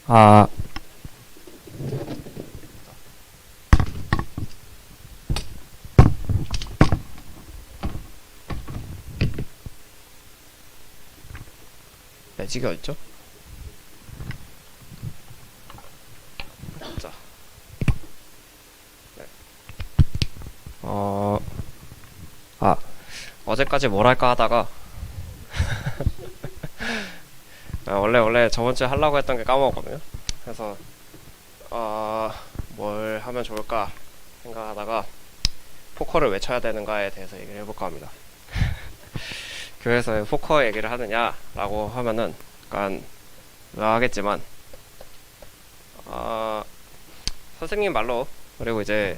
아, 매직이 어딨죠? 자, 네. 어, 아, 어제까지 뭘 할까 하다가, 원래 저번주에 하려고 했던 게 까먹었거든요. 그래서, 어, 뭘 하면 좋을까 생각하다가, 포커를 왜 쳐야 되는가에 대해서 얘기를 해볼까 합니다. 교회에서 포커 얘기를 하느냐라고 하면은, 약간, 의아하겠지만, 어, 선생님 말로, 그리고 이제,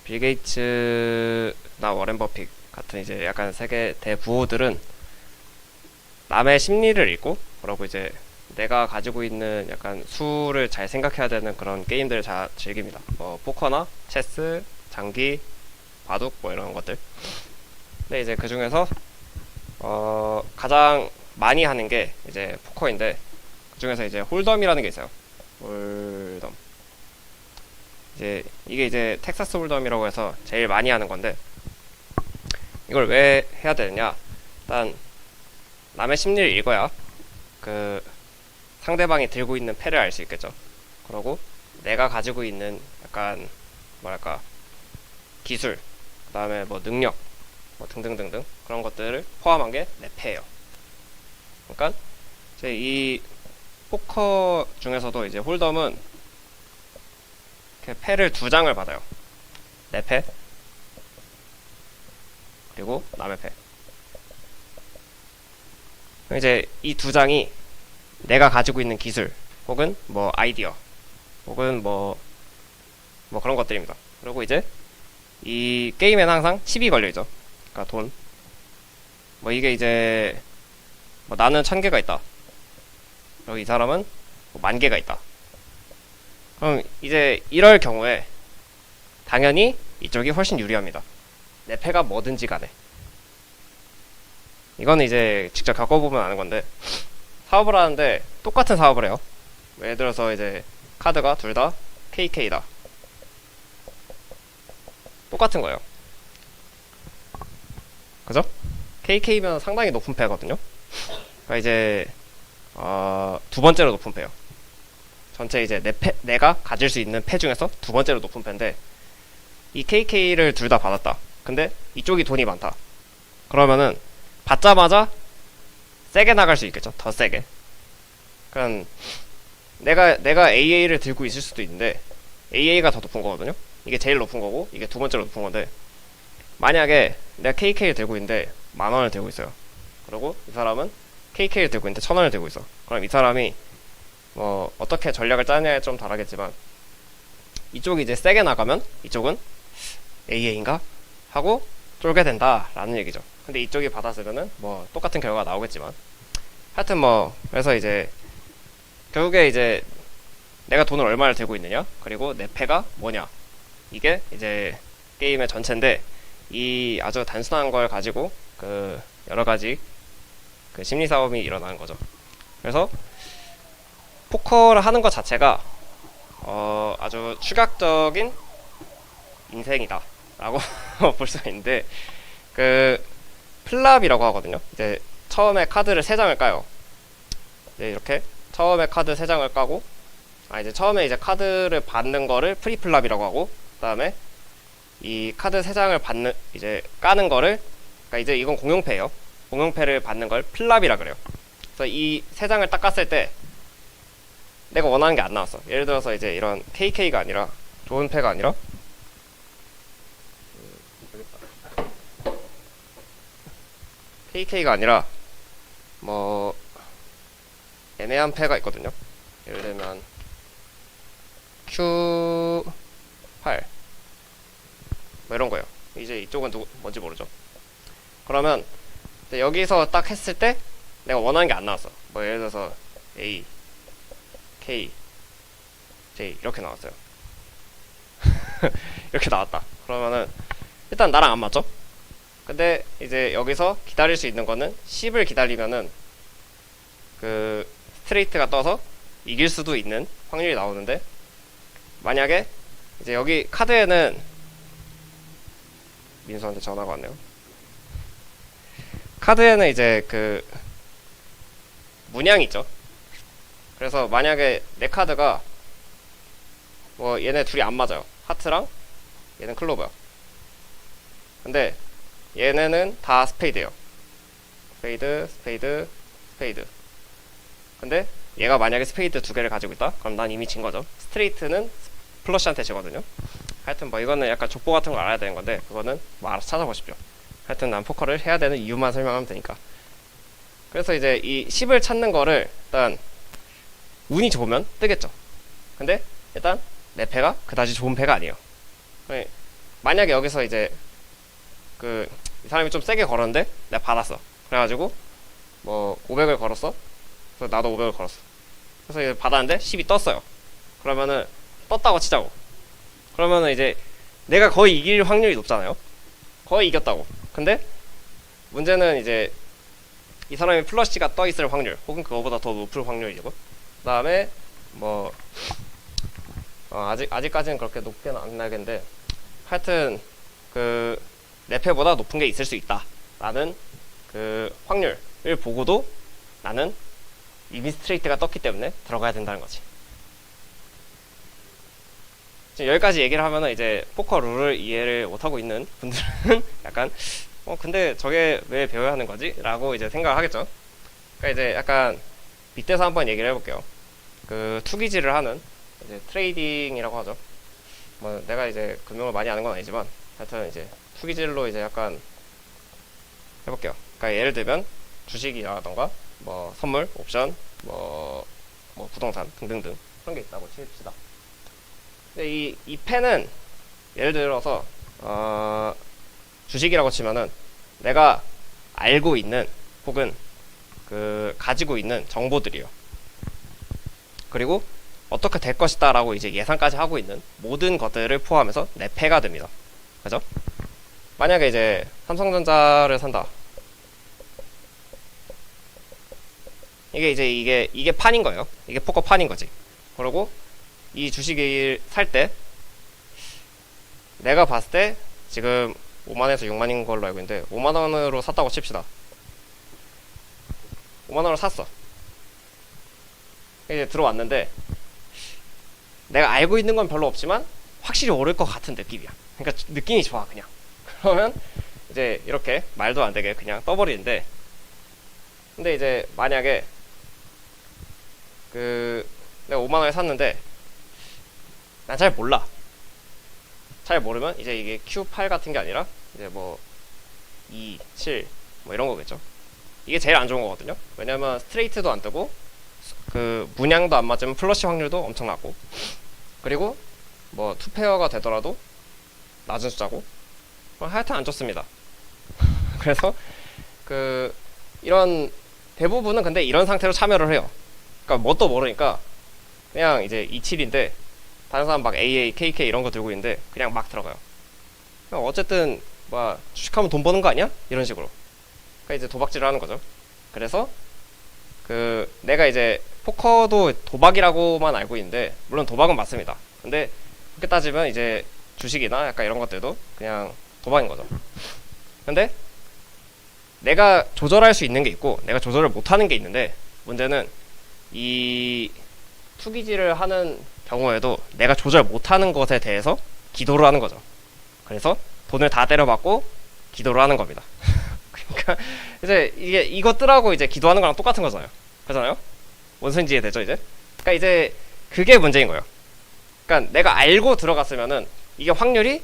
빌 게이츠나 워렌 버핏 같은 이제 약간 세계 대부호들은 남의 심리를 읽고, 그러고 이제 내가 가지고 있는 약간 수를 잘 생각해야 되는 그런 게임들을 잘 즐깁니다. 뭐, 포커나 체스, 장기, 바둑, 뭐 이런 것들. 근데 이제 그 중에서, 가장 많이 하는 게 이제 포커인데, 그 중에서 이제 홀덤이라는 게 있어요. 홀덤. 이게 이제 텍사스 홀덤이라고 해서 제일 많이 하는 건데, 이걸 왜 해야 되느냐? 일단 남의 심리를 읽어야 그 상대방이 들고 있는 패를 알 수 있겠죠. 그러고 내가 가지고 있는 약간 뭐랄까 기술, 그 다음에 뭐 능력, 뭐 등등등등 그런 것들을 포함한 게 내 패예요. 그러니까 이제 이 포커 중에서도 이제 홀덤은 이렇게 패를 두 장을 받아요. 내 패, 그리고 남의 패. 이제 이 두 장이 내가 가지고 있는 기술, 혹은 뭐 아이디어, 혹은 뭐 그런 것들입니다. 그리고 이제 이 게임에는 항상 칩이 걸려있죠. 그러니까 돈. 뭐 이게 이제 뭐 나는 1000개가 있다. 그리고 이 사람은 뭐 10,000개가 있다. 그럼 이제 이럴 경우에 당연히 이쪽이 훨씬 유리합니다. 내 패가 뭐든지 간에. 이거는 이제 직접 겪어보면 아는 건데, 사업을 하는데 똑같은 사업을 해요. 예를 들어서 이제 카드가 둘 다 KK다. 똑같은 거예요. 그죠? KK면 상당히 높은 패거든요. 그러니까 이제 두 번째로 높은 패요. 전체 이제 내가 가질 수 있는 패 중에서 두 번째로 높은 패인데, 이 KK를 둘 다 받았다. 근데 이쪽이 돈이 많다. 그러면은 받자마자 세게 나갈 수 있겠죠. 더 세게. 그러니까 내가 AA를 들고 있을 수도 있는데 AA가 더 높은 거거든요. 이게 제일 높은 거고 이게 두 번째로 높은 건데, 만약에 내가 KK를 들고 있는데 10,000원을 들고 있어요. 그리고 이 사람은 KK를 들고 있는데 1,000원을 들고 있어. 그럼 이 사람이 뭐 어떻게 전략을 짜느냐에 좀 다르겠지만, 이쪽이 이제 세게 나가면 이쪽은 AA인가 하고 쫄게 된다라는 얘기죠. 근데 이쪽이 받았으면은 뭐 똑같은 결과가 나오겠지만, 하여튼 뭐 그래서 이제 결국에 이제 내가 돈을 얼마를 들고 있느냐, 그리고 내 패가 뭐냐, 이게 이제 게임의 전체인데, 이 아주 단순한 걸 가지고 여러 가지 심리 싸움이 일어나는 거죠. 그래서 포커를 하는 것 자체가 아주 추격적인 인생이다 라고 볼 수 있는데, 플랍이라고 하거든요. 이제 처음에 카드를 3장을 까요. 네, 이렇게 처음에 카드 3장을 까고, 이제 처음에 이제 카드를 받는 거를 프리플랍이라고 하고, 그 다음에 이 카드 3장을 이제 까는 거를, 그러니까 이제 이건 공용패예요. 공용패를 받는 걸 플랍이라 그래요. 그래서 이 3장을 딱 깠을 때 내가 원하는 게 안 나왔어. 예를 들어서 이제 이런 KK가 아니라, 좋은 패가 아니라, KK가 아니라 뭐 애매한 패가 있거든요. 예를 들면 Q8 뭐 이런 거예요. 이제 이쪽은 뭔지 모르죠. 그러면 여기서 딱 했을 때 내가 원하는 게 안 나왔어. 뭐 예를 들어서 A, K, J 이렇게 나왔어요. 이렇게 나왔다. 그러면은 일단 나랑 안 맞죠? 근데 이제 여기서 기다릴 수 있는 거는 10을 기다리면은 스트레이트가 떠서 이길 수도 있는 확률이 나오는데, 만약에 이제 여기 카드에는 민수한테 전화가 왔네요. 카드에는 이제 그 문양이 있죠. 그래서 만약에 내 카드가 뭐 얘네 둘이 안 맞아요. 하트랑 얘는 클로버야. 근데 얘네는 다 스페이드예요. 스페이드, 스페이드, 스페이드. 근데 얘가 만약에 스페이드 두 개를 가지고 있다? 그럼 난 이미 진 거죠. 스트레이트는 플러시한테 지거든요. 하여튼 뭐 이거는 약간 족보 같은 거 알아야 되는 건데, 그거는 뭐 알아서 찾아보십시오. 하여튼 난 포커를 해야 되는 이유만 설명하면 되니까. 그래서 이제 이 10을 찾는 거를 일단 운이 좋으면 뜨겠죠. 근데 일단 내 패가 그다지 좋은 패가 아니에요. 만약에 여기서 이제 그 이 사람이 좀 세게 걸었는데 내가 받았어. 그래가지고 뭐 500을 걸었어. 그래서 나도 500을 걸었어. 그래서 이제 받았는데 10이 떴어요. 그러면은 떴다고 치자고. 그러면은 이제 내가 거의 이길 확률이 높잖아요. 거의 이겼다고. 근데 문제는 이제 이 사람이 플러시가 떠 있을 확률, 혹은 그거보다 더 높을 확률이고, 그 다음에 뭐 아직까지는 그렇게 높게는 안 나겠는데, 하여튼 그 내 패보다 높은 게 있을 수 있다 라는 그 확률을 보고도 나는 이미 스트레이트가 떴기 때문에 들어가야 된다는 거지. 지금 여기까지 얘기를 하면은 이제 포커 룰을 이해를 못하고 있는 분들은 약간 근데 저게 왜 배워야 하는 거지? 라고 이제 생각을 하겠죠. 그러니까 이제 약간 밑에서 한번 얘기를 해볼게요. 그 투기질을 하는 이제 트레이딩이라고 하죠. 뭐 내가 이제 금융을 많이 아는 건 아니지만 하여튼 이제 투기질로 이제 약간 해볼게요. 그러니까 예를 들면 주식이라던가 뭐 선물, 옵션, 뭐 부동산 등등등 그런 게 있다고 칩시다. 근데 이 펜은 예를 들어서 주식이라고 치면은 내가 알고 있는 혹은 그 가지고 있는 정보들이요. 그리고 어떻게 될 것이다 라고 이제 예상까지 하고 있는 모든 것들을 포함해서 내 패가 됩니다. 그죠? 만약에 이제 삼성전자를 산다. 이게 판인 거예요. 이게 포커 판인 거지. 그리고 이 주식을 살 때 내가 봤을 때 지금 5만에서 6만인 걸로 알고 있는데 5만원으로 샀다고 칩시다. 5만원으로 샀어. 이제 들어왔는데 내가 알고 있는 건 별로 없지만 확실히 오를 것 같은데 비비야. 그러니까 느낌이 좋아 그냥. 그러면 이제 이렇게 말도 안 되게 그냥 떠버리는데, 근데 이제 만약에 그 내가 5만원에 샀는데 난 잘 몰라. 잘 모르면 이제 이게 Q8 같은 게 아니라 이제 뭐 2, 7 뭐 이런 거겠죠. 이게 제일 안 좋은 거거든요. 왜냐면 스트레이트도 안 뜨고 그 문양도 안 맞으면 플러시 확률도 엄청 낮고, 그리고 뭐 투페어가 되더라도 낮은 숫자고, 하여튼 안 좋습니다. 그래서 그 이런 대부분은 근데 이런 상태로 참여를 해요. 그러니까 뭣도 모르니까 그냥 이제 27인데 다른 사람 막 AA, KK 이런 거 들고 있는데 그냥 막 들어가요. 어쨌든 뭐 주식하면 돈 버는 거 아니야? 이런 식으로. 그러니까 이제 도박질을 하는 거죠. 그래서 그 내가 이제 포커도 도박이라고만 알고 있는데, 물론 도박은 맞습니다. 근데 그렇게 따지면 이제 주식이나 약간 이런 것들도 그냥 도박인 거죠. 근데 내가 조절할 수 있는 게 있고 내가 조절을 못하는 게 있는데, 문제는 이 투기질을 하는 경우에도 내가 조절 못하는 것에 대해서 기도를 하는 거죠. 그래서 돈을 다 때려받고 기도를 하는 겁니다. 그러니까 이제 이것들하고 이제 기도하는 거랑 똑같은 거잖아요. 그렇잖아요? 뭔 소리인지 이해되죠 이제? 그러니까 이제 그게 문제인 거예요. 그러니까 내가 알고 들어갔으면은 이게 확률이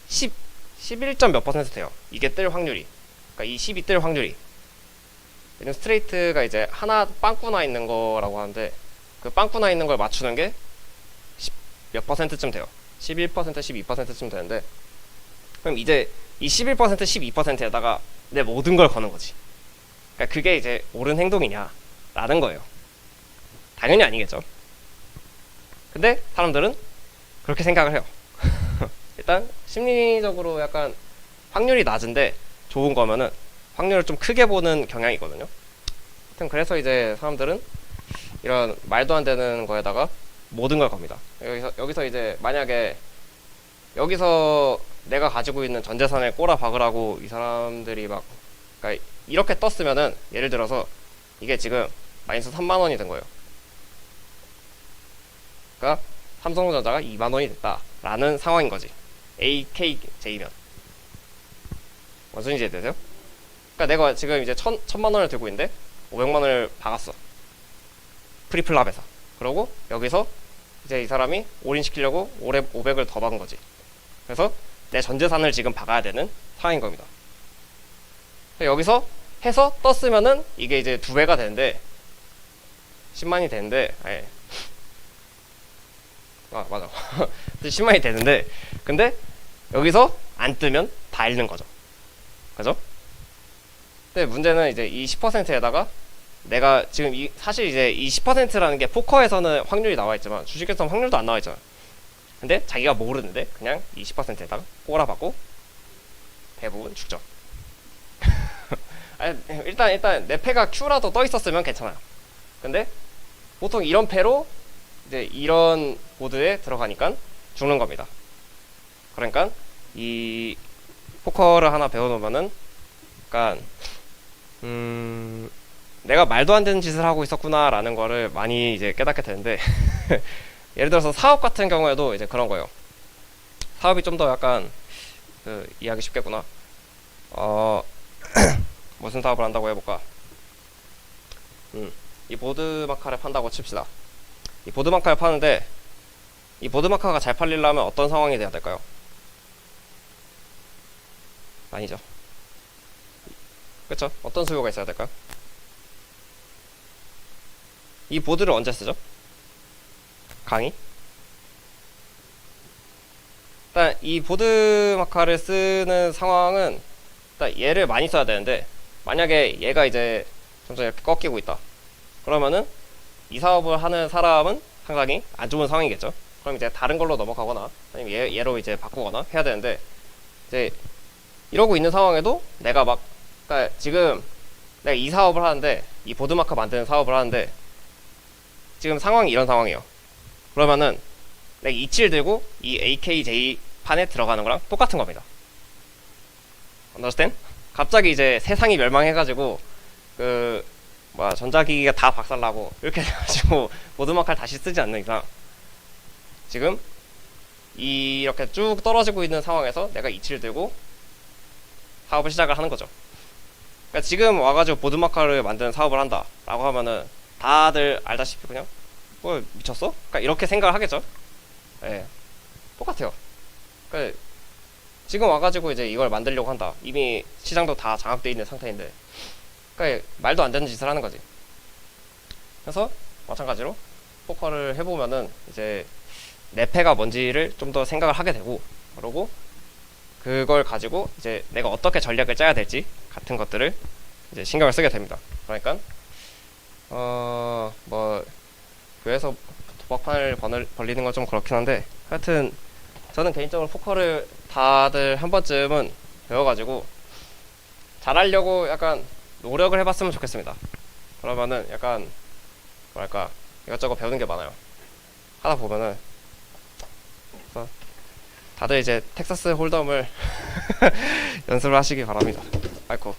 11점 몇 퍼센트 돼요. 이게 뜰 확률이. 그러니까 이 10이 뜰 확률이. 얘는 스트레이트가 이제 하나 빵꾸나 있는 거라고 하는데, 그 빵꾸나 있는 걸 맞추는 게 10 몇 퍼센트쯤 돼요. 11%, 12%쯤 되는데, 그럼 이제 이 11%, 12%에다가 내 모든 걸 거는 거지. 그러니까 그게 이제 옳은 행동이냐 라는 거예요. 당연히 아니겠죠. 근데 사람들은 그렇게 생각을 해요. 일단 심리적으로 약간 확률이 낮은데 좋은 거면은 확률을 좀 크게 보는 경향이 있거든요. 하여튼 그래서 이제 사람들은 이런 말도 안 되는 거에다가 모든 걸 겁니다. 여기서 이제 만약에 여기서 내가 가지고 있는 전 재산을 꼬라 박으라고 이 사람들이 막, 그러니까 이렇게 떴으면은 예를 들어서 이게 지금 마이너스 3만 원이 된 거예요. 그러니까 삼성전자가 2만 원이 됐다라는 상황인 거지. AKJ면 무슨 말인지 이해되세요? 그러니까 내가 지금 이제 천만 원을 들고 있는데 500만 원을 박았어. 프리플랍에서. 그러고 여기서 이제 이 사람이 올인시키려고 500을 더 박은 거지. 그래서 내 전재산을 지금 박아야 되는 상황인 겁니다. 여기서 해서 떴으면은 이게 이제 2배가 되는데 10만이 되는데, 맞아. 10만이 되는데, 근데 여기서 안 뜨면 다 잃는 거죠. 그죠? 근데 문제는 이제 이 10%에다가 내가 지금 사실 이제 이 10%라는 게 포커에서는 확률이 나와 있지만 주식에서는 확률도 안 나와 있잖아. 근데 자기가 모르는데 그냥 이 10%에다가 꼬라박고 대부분 죽죠. 일단 내 패가 Q라도 떠 있었으면 괜찮아요. 근데 보통 이런 패로 이제 이런 보드에 들어가니까 죽는 겁니다. 그러니까 이 포커를 하나 배워놓으면은 약간 내가 말도 안 되는 짓을 하고 있었구나라는 거를 많이 이제 깨닫게 되는데 예를 들어서 사업 같은 경우에도 이제 그런 거예요. 사업이 좀 더 약간 이해하기 쉽겠구나. 무슨 사업을 한다고 해볼까? 이 보드 마카를 판다고 칩시다. 이 보드 마카를 파는데 이 보드 마카가 잘 팔리려면 어떤 상황이 돼야 될까요? 아니죠. 그쵸? 어떤 수요가 있어야 될까요? 이 보드를 언제 쓰죠? 강의? 일단 이 보드 마카를 쓰는 상황은 일단 얘를 많이 써야 되는데 만약에 얘가 이제 점점 이렇게 꺾이고 있다. 그러면은 이 사업을 하는 사람은 상당히 안 좋은 상황이겠죠. 그럼 이제 다른 걸로 넘어가거나 아니면 얘로 이제 바꾸거나 해야 되는데 이제 이러고 있는 상황에도 내가 막 그러니까 지금 내가 이 사업을 하는데 이 보드 마카 만드는 사업을 하는데 지금 상황이 이런 상황이에요. 그러면은 내가 이치를 들고 이 AKJ 판에 들어가는 거랑 똑같은 겁니다. understand? 갑자기 이제 세상이 멸망해가지고 전자기기가 다 박살나고 이렇게 해가지고 보드마카를 다시 쓰지 않는 이상 지금 이렇게 쭉 떨어지고 있는 상황에서 내가 이치를 들고 사업을 시작을 하는 거죠. 그러니까 지금 와가지고 보드마카를 만드는 사업을 한다 라고 하면은 다들 알다시피 그냥 미쳤어? 그러니까 이렇게 생각을 하겠죠. 예, 똑같아요. 그러니까 지금 와가지고 이제 이걸 만들려고 한다. 이미 시장도 다 장악돼 있는 상태인데, 그러니까 말도 안 되는 짓을 하는 거지. 그래서 마찬가지로 포커를 해보면은 이제 내 패가 뭔지를 좀 더 생각을 하게 되고, 그러고 그걸 가지고 이제 내가 어떻게 전략을 짜야 될지 같은 것들을 이제 신경을 쓰게 됩니다. 그러니까 교회에서 도박판을 벌리는 건 좀 그렇긴 한데, 하여튼 저는 개인적으로 포커를 다들 한 번쯤은 배워가지고 잘하려고 약간 노력을 해봤으면 좋겠습니다. 그러면은 약간 뭐랄까 이것저것 배우는 게 많아요. 하다 보면은 그래서 다들 이제 텍사스 홀덤을 연습을 하시기 바랍니다. 아이고.